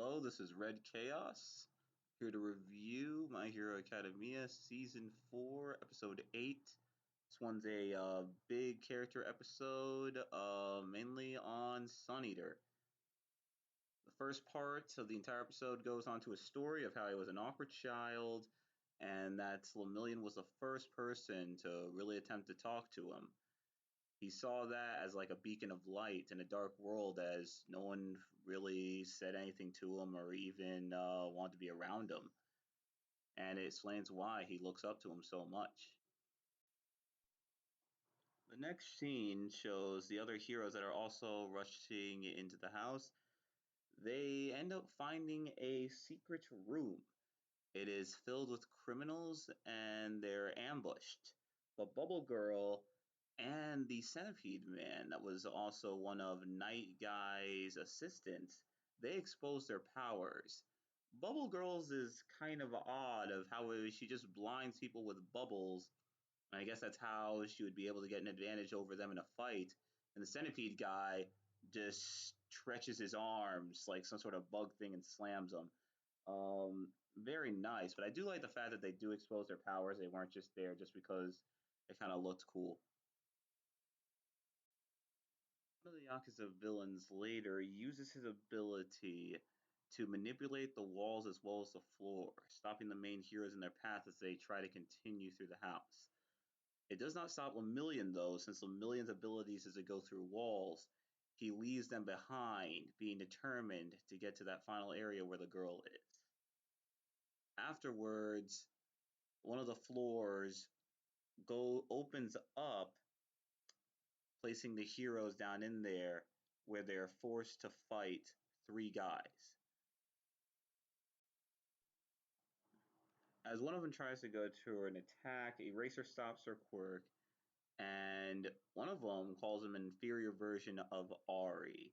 Hello, this is Red Chaos, here to review My Hero Academia Season 4, Episode 8. This one's a big character episode, mainly on Sun Eater. The first part of the entire episode goes on to a story of how he was an awkward child, and that Lemillion was the first person to really attempt to talk to him. He saw that as like a beacon of light in a dark world, as no one really said anything to him or even wanted to be around him. And it explains why he looks up to him so much. The next scene shows the other heroes that are also rushing into the house. They end up finding a secret room. It is filled with criminals and they're ambushed. But Bubble Girl and the Centipede Man, that was also one of Night Guy's assistants, they expose their powers. Bubble Girl's is kind of odd of how she just blinds people with bubbles. I guess that's how she would be able to get an advantage over them in a fight. And the Centipede guy just stretches his arms like some sort of bug thing and slams them. Very nice, but I do like the fact that they do expose their powers. They weren't just there just because it kind of looked cool. One of the Yakuza villains later uses his ability to manipulate the walls as well as the floor, stopping the main heroes in their path as they try to continue through the house. It does not stop Lemillion though, since Lemillion's abilities is to go through walls. He leaves them behind, being determined to get to that final area where the girl is. Afterwards, one of the floors opens up, placing the heroes down in there where they're forced to fight three guys. As one of them tries to go to an attack, Eraser stops her quirk, and one of them calls him an inferior version of Ari.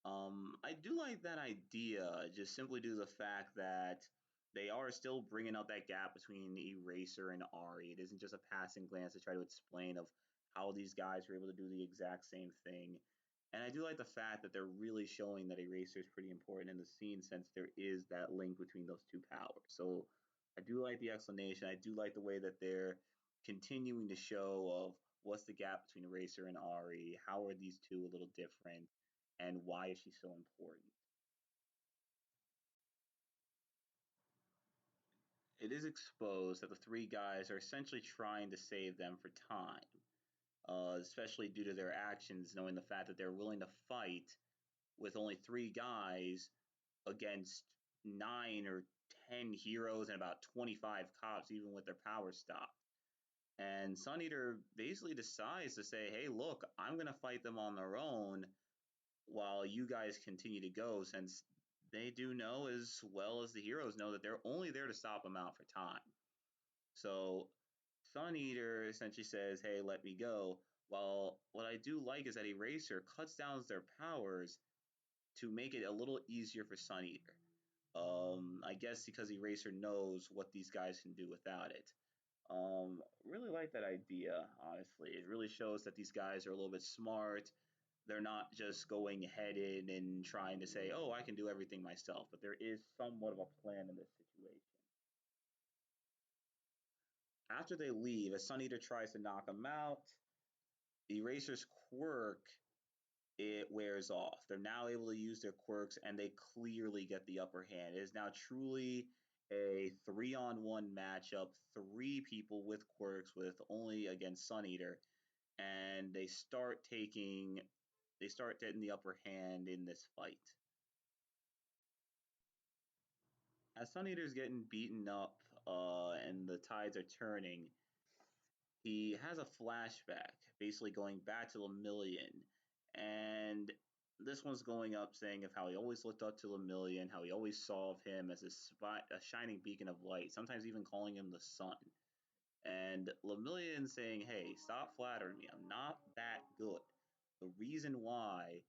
I do like that idea, just simply due to the fact that they are still bringing up that gap between Eraser and Ari. It isn't just a passing glance to try to explain of how these guys are able to do the exact same thing. And I do like the fact that they're really showing that Eraser is pretty important in the scene since there is that link between those two powers. So I do like the explanation. I do like the way that they're continuing to show of what's the gap between Eraser and Ari, how are these two a little different, and why is she so important. It is exposed that the three guys are essentially trying to save them for time, especially due to their actions, knowing the fact that they're willing to fight with only three guys against 9 or 10 heroes and about 25 cops, even with their power stopped. And Sun Eater basically decides to say, hey, look, I'm going to fight them on their own while you guys continue to go, since they do know as well as the heroes know that they're only there to stop them out for time. So Sun Eater essentially says, hey, let me go. Well, what I do like is that Eraser cuts down their powers to make it a little easier for Sun Eater. I guess because Eraser knows what these guys can do without it. Really like that idea, honestly. It really shows that these guys are a little bit smart. They're not just going head in and trying to say, oh, I can do everything myself, but there is somewhat of a plan in this situation. After they leave, as Sun Eater tries to knock them out, Eraser's quirk, it wears off. They're now able to use their quirks and they clearly get the upper hand. It is now truly a 3-on-1 matchup, three people with quirks with only against Sun Eater, and they start getting the upper hand in this fight. As Sun Eater's getting beaten up and the tides are turning, he has a flashback, basically going back to Lemillion. And this one's going up saying of how he always looked up to Lemillion, how he always saw of him as a shining beacon of light, sometimes even calling him the sun. And Lemillion saying, hey, stop flattering me. I'm not that good. The reason why,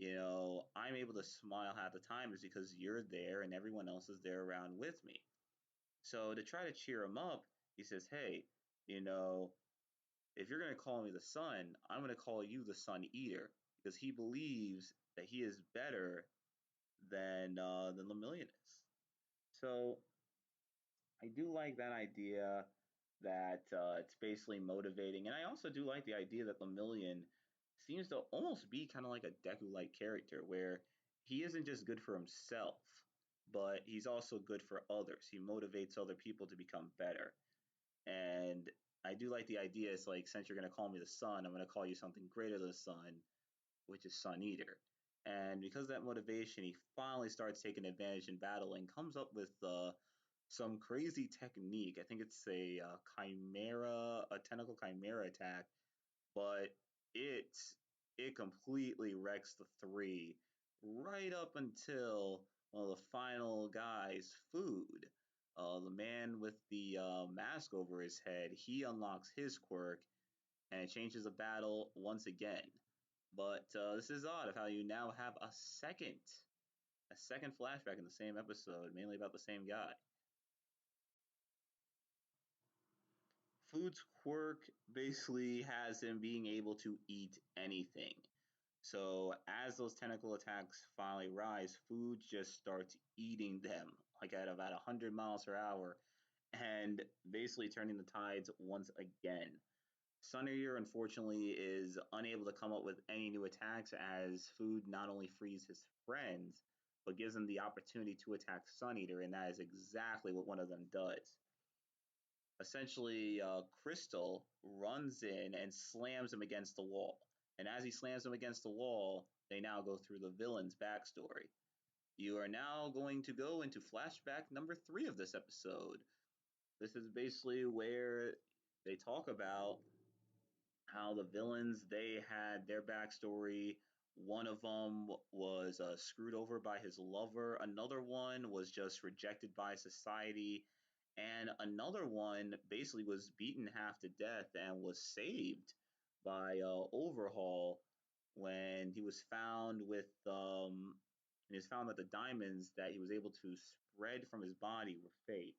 I'm able to smile half the time is because you're there and everyone else is there around with me. So to try to cheer him up, he says, hey, you know, if you're going to call me the sun, I'm going to call you the Sun Eater because he believes that he is better than Lemillion is. So I do like that idea that it's basically motivating, and I also do like the idea that Lemillion seems to almost be kind of like a Deku-like character, where he isn't just good for himself, but he's also good for others. He motivates other people to become better, and I do like the idea. It's like, since you're going to call me the Sun, I'm going to call you something greater than the Sun, which is Sun Eater. And because of that motivation, he finally starts taking advantage in battle and comes up with some crazy technique. I think it's a chimera, a tentacle chimera attack, but it it completely wrecks the three right up until one of the final guys, Food. The man with the mask over his head, he unlocks his quirk and it changes the battle once again. But this is odd of how you now have a second flashback in the same episode, mainly about the same guy. Food's quirk basically has him being able to eat anything. So as those tentacle attacks finally rise, Food just starts eating them like at about 100 miles per hour and basically turning the tides once again. Sun Eater unfortunately is unable to come up with any new attacks as Food not only frees his friends, but gives them the opportunity to attack Sun Eater, and that is exactly what one of them does. Essentially, Crystal runs in and slams him against the wall. And as he slams him against the wall, they now go through the villain's backstory. You are now going to go into flashback number 3 of this episode. This is basically where they talk about how the villains, they had their backstory. One of them was screwed over by his lover. Another one was just rejected by society, and another one basically was beaten half to death and was saved by Overhaul when he was found with and he was found that the diamonds that he was able to spread from his body were fake.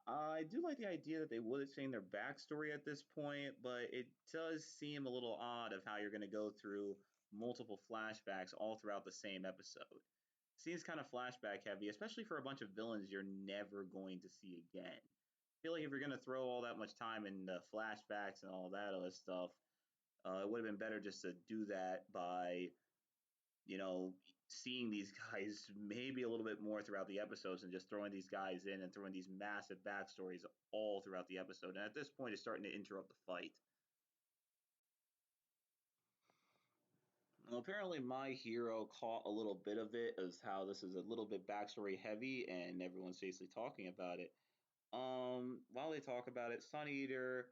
I do like the idea that they would explain their backstory at this point, but it does seem a little odd of how you're going to go through multiple flashbacks all throughout the same episode. Seems kind of flashback heavy, especially for a bunch of villains you're never going to see again. I feel like if you're going to throw all that much time in the flashbacks and all that other stuff, it would have been better just to do that by you know, seeing these guys maybe a little bit more throughout the episodes and just throwing these guys in and throwing these massive backstories all throughout the episode. And at this point, it's starting to interrupt the fight. Well, apparently, my hero caught a little bit of it as how this is a little bit backstory heavy, and everyone's basically talking about it. While they talk about it, Sun Eater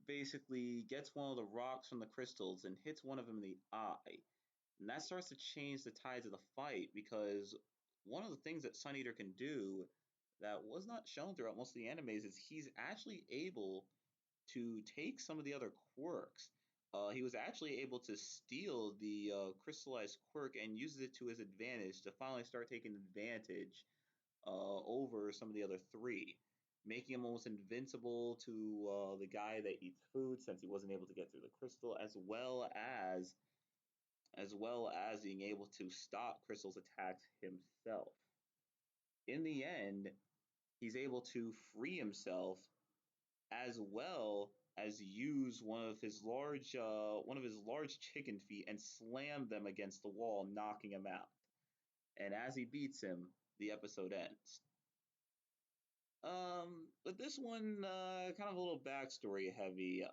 basically gets one of the rocks from the crystals and hits one of them in the eye. And that starts to change the tides of the fight because one of the things that Sun Eater can do that was not shown throughout most of the animes is he's actually able to take some of the other quirks. He was actually able to steal the crystallized quirk and uses it to his advantage to finally start taking advantage over some of the other three, making him almost invincible to the guy that eats food since he wasn't able to get through the crystal, as well as being able to stop Crystal's attacks himself. In the end, he's able to free himself as well as use one of his large chicken feet and slam them against the wall, knocking him out. And as he beats him, the episode ends. But this one, kind of a little backstory heavy.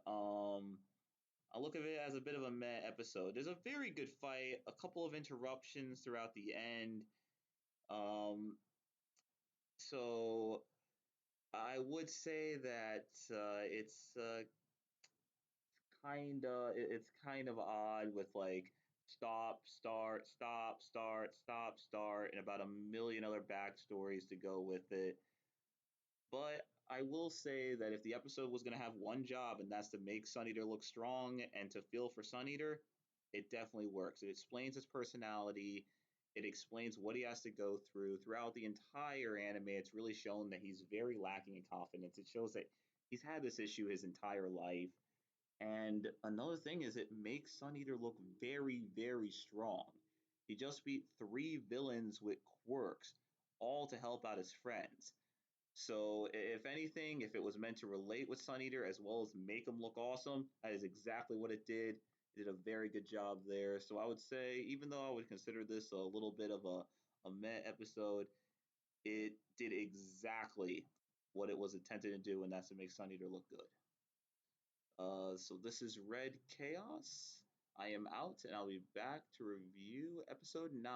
I look at it as a bit of a meh episode. There's a very good fight, a couple of interruptions throughout the end. Um, so I would say that it's kind of odd with like stop, start, stop, start, stop, start, and about a million other backstories to go with it. But I will say that if the episode was going to have one job, and that's to make Sun Eater look strong and to feel for Sun Eater, it definitely works. It explains his personality. It explains what he has to go through. Throughout the entire anime, it's really shown that he's very lacking in confidence. It shows that he's had this issue his entire life. And another thing is it makes Sun Eater look very, very strong. He just beat 3 villains with quirks, all to help out his friends. So, if anything, if it was meant to relate with Sun Eater as well as make him look awesome, that is exactly what it did. It did a very good job there. So, I would say, even though I would consider this a little bit of a meh episode, it did exactly what it was intended to do, and that's to make Sun Eater look good. So this is Red Chaos. I am out, and I'll be back to review episode 9.